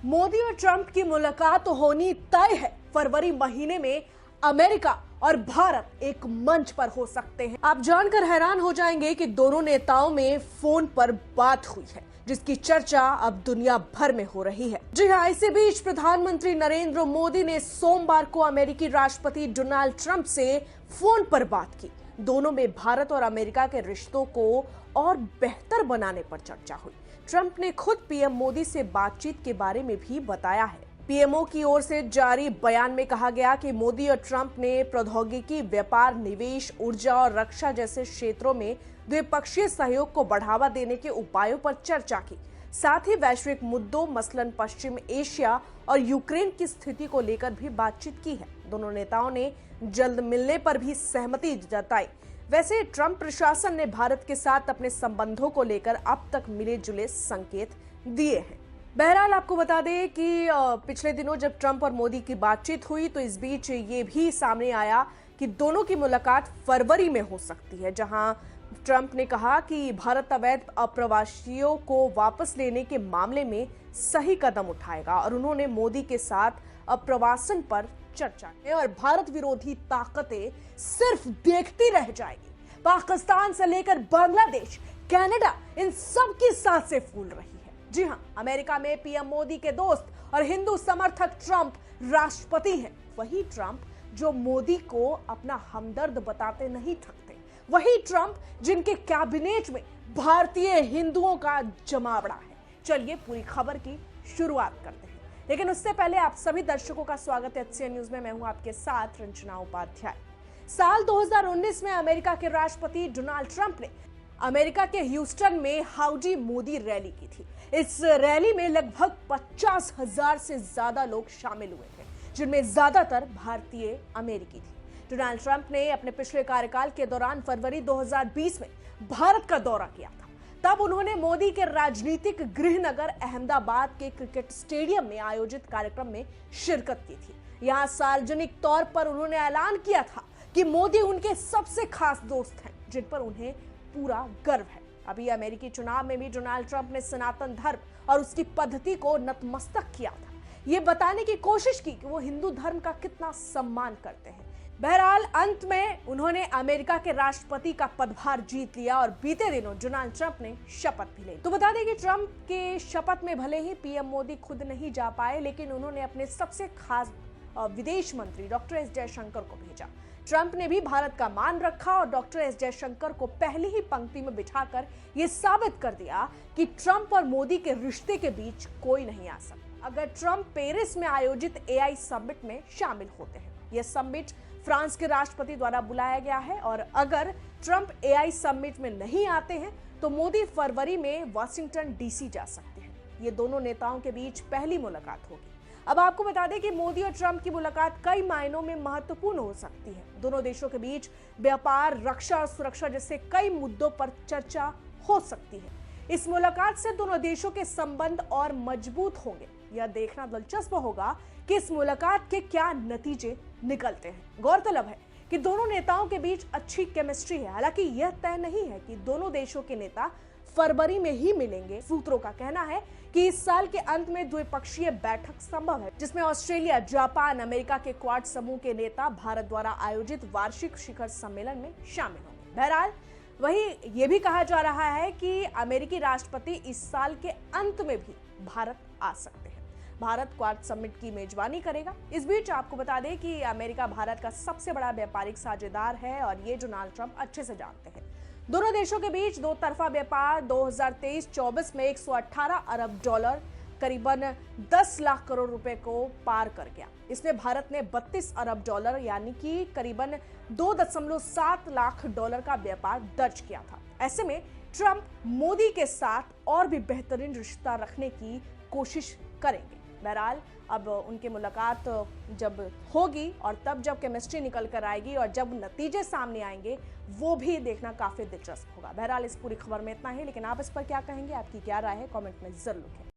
मोदी और ट्रंप की मुलाकात होनी तय है। फरवरी महीने में अमेरिका और भारत एक मंच पर हो सकते हैं। आप जानकर हैरान हो जाएंगे कि दोनों नेताओं में फोन पर बात हुई है, जिसकी चर्चा अब दुनिया भर में हो रही है। जी हां, इसी बीच प्रधानमंत्री नरेंद्र मोदी ने सोमवार को अमेरिकी राष्ट्रपति डोनाल्ड ट्रंप से फोन पर बात की। दोनों में भारत और अमेरिका के रिश्तों को और बेहतर बनाने पर चर्चा हुई। ट्रंप ने खुद पीएम मोदी से बातचीत के बारे में भी बताया है। पीएमओ की ओर से जारी बयान में कहा गया कि मोदी और ट्रंप ने प्रौद्योगिकी, व्यापार, निवेश, ऊर्जा और रक्षा जैसे क्षेत्रों में द्विपक्षीय सहयोग को बढ़ावा देने के उपायों पर चर्चा की। साथ ही वैश्विक मुद्दों मसलन पश्चिम एशिया और यूक्रेन की स्थिति को लेकर भी बातचीत की है। दोनों नेताओं ने जल्द मिलने पर भी सहमति जताई। वैसे ट्रंप प्रशासन ने भारत के साथ अपने संबंधों को लेकर अब तक मिले जुले संकेत दिए हैं। बहरहाल आपको बता दें कि पिछले दिनों जब ट्रंप और मोदी की बातचीत हुई तो इस बीच ये भी सामने आया कि दोनों की मुलाकात फरवरी में हो सकती है, जहां ट्रंप ने कहा कि भारत अवैध अप्रवासियों को वापस लेने के मामले में सही कदम उठाएगा और उन्होंने मोदी के साथ अप्रवासन पर चर्चा की और भारत विरोधी ताकतें सिर्फ देखती रह जाएगी। पाकिस्तान से लेकर बांग्लादेश, कनाडा, इन सब की सांसें फूल रही है। जी हां, अमेरिका में पीएम मोदी के दोस्त और हिंदू समर्थक ट्रंप राष्ट्रपति हैं। वही ट्रंप जो मोदी को अपना हमदर्द बताते नहीं थकते, वही ट्रंप जिनके कैबिनेट में भारतीय हिंदुओं का जमावड़ा है। चलिए पूरी खबर की शुरुआत करते हैं, लेकिन उससे पहले आप सभी दर्शकों का स्वागत है HCN न्यूज में। मैं हूं आपके साथ रंजना उपाध्याय। साल 2019 में अमेरिका के राष्ट्रपति डोनाल्ड ट्रंप ने अमेरिका के ह्यूस्टन में हाउडी मोदी रैली की थी। इस रैली में लगभग 50,000 से ज्यादा लोग शामिल हुए थे, जिनमें ज्यादातर भारतीय अमेरिकी थे। डोनाल्ड ट्रंप ने अपने पिछले कार्यकाल के दौरान फरवरी 2020 में भारत का दौरा किया था। तब उन्होंने मोदी के राजनीतिक गृहनगर अहमदाबाद के क्रिकेट स्टेडियम में आयोजित कार्यक्रम में शिरकत की थी। यहां सार्वजनिक तौर पर उन्होंने ऐलान किया था कि मोदी उनके सबसे खास दोस्त हैं, जिन पर उन्हें पूरा गर्व है। अभी अमेरिकी चुनाव में भी डोनाल्ड ट्रंप ने सनातन धर्म और उसकी पद्धति को नतमस्तक किया था, ये बताने की कोशिश की कि वो हिंदू धर्म का कितना सम्मान करते हैं। बहरहाल अंत में उन्होंने अमेरिका के राष्ट्रपति का पदभार जीत लिया और बीते दिनों डोनाल्ड ट्रंप ने शपथ भी ली। तो बता दें कि ट्रंप के शपथ में भले ही पीएम मोदी खुद नहीं जा पाए, लेकिन उन्होंने अपने सबसे खास विदेश मंत्री डॉक्टर एस जयशंकर को भेजा। ट्रंप ने भी भारत का मान रखा और डॉक्टर एस जयशंकर को पहली ही पंक्ति में बिठाकर यह साबित कर दिया कि ट्रंप और मोदी के रिश्ते के बीच कोई नहीं आ सकता अगर ट्रंप पेरिस में आयोजित AI समिट में शामिल होते हैं। यह समिट फ्रांस के राष्ट्रपति द्वारा बुलाया गया है और अगर ट्रंप AI समिट में नहीं आते हैं तो मोदी फरवरी में वाशिंगटन DC जा सकते हैं। ये दोनों नेताओं के बीच पहली मुलाकात होगी। अब आपको बता दें कि मोदी और ट्रंप की मुलाकात कई मायनों में महत्वपूर्ण हो सकती है। दोनों देशों के बीच व्यापार, रक्षा और सुरक्षा जैसे कई मुद्दों पर चर्चा हो सकती है। इस मुलाकात से दोनों देशों के संबंध और मजबूत होंगे। यह देखना दिलचस्प होगा कि इस मुलाकात के क्या नतीजे निकलते हैं। गौरतलब है कि दोनों नेताओं के बीच अच्छी केमिस्ट्री है। हालांकि यह तय नहीं है कि दोनों देशों के नेता फरवरी में ही मिलेंगे। सूत्रों का कहना है कि इस साल के अंत में द्विपक्षीय बैठक संभव है, जिसमें ऑस्ट्रेलिया, जापान, अमेरिका के क्वाड समूह के नेता भारत द्वारा आयोजित वार्षिक शिखर सम्मेलन में शामिल होंगे। बहरहाल वही ये भी कहा जा रहा है कि अमेरिकी राष्ट्रपति इस साल के अंत में भी भारत आ सकते हैं। भारत क्वाड समिट की मेजबानी करेगा। इस बीच आपको बता दें कि अमेरिका भारत का सबसे बड़ा व्यापारिक साझेदार है और ये डोनाल्ड ट्रंप अच्छे से जानते हैं। दोनों देशों के बीच दो तरफा व्यापार 2023-24 में 118 अरब डॉलर, करीबन 10 लाख करोड़ रुपए को पार कर गया। इसमें भारत ने 32 अरब डॉलर यानी कि करीबन 2.7 लाख डॉलर का व्यापार दर्ज किया था। ऐसे में ट्रंप मोदी के साथ और भी बेहतरीन रिश्ता रखने की कोशिश करेंगे। बहरहाल अब उनकी मुलाकात जब होगी और तब जब केमिस्ट्री निकल कर आएगी और जब नतीजे सामने आएंगे, वो भी देखना काफी दिलचस्प होगा। बहरहाल इस पूरी खबर में इतना ही, लेकिन आप इस पर क्या कहेंगे, आपकी क्या राय है, कमेंट में जरूर लिखें।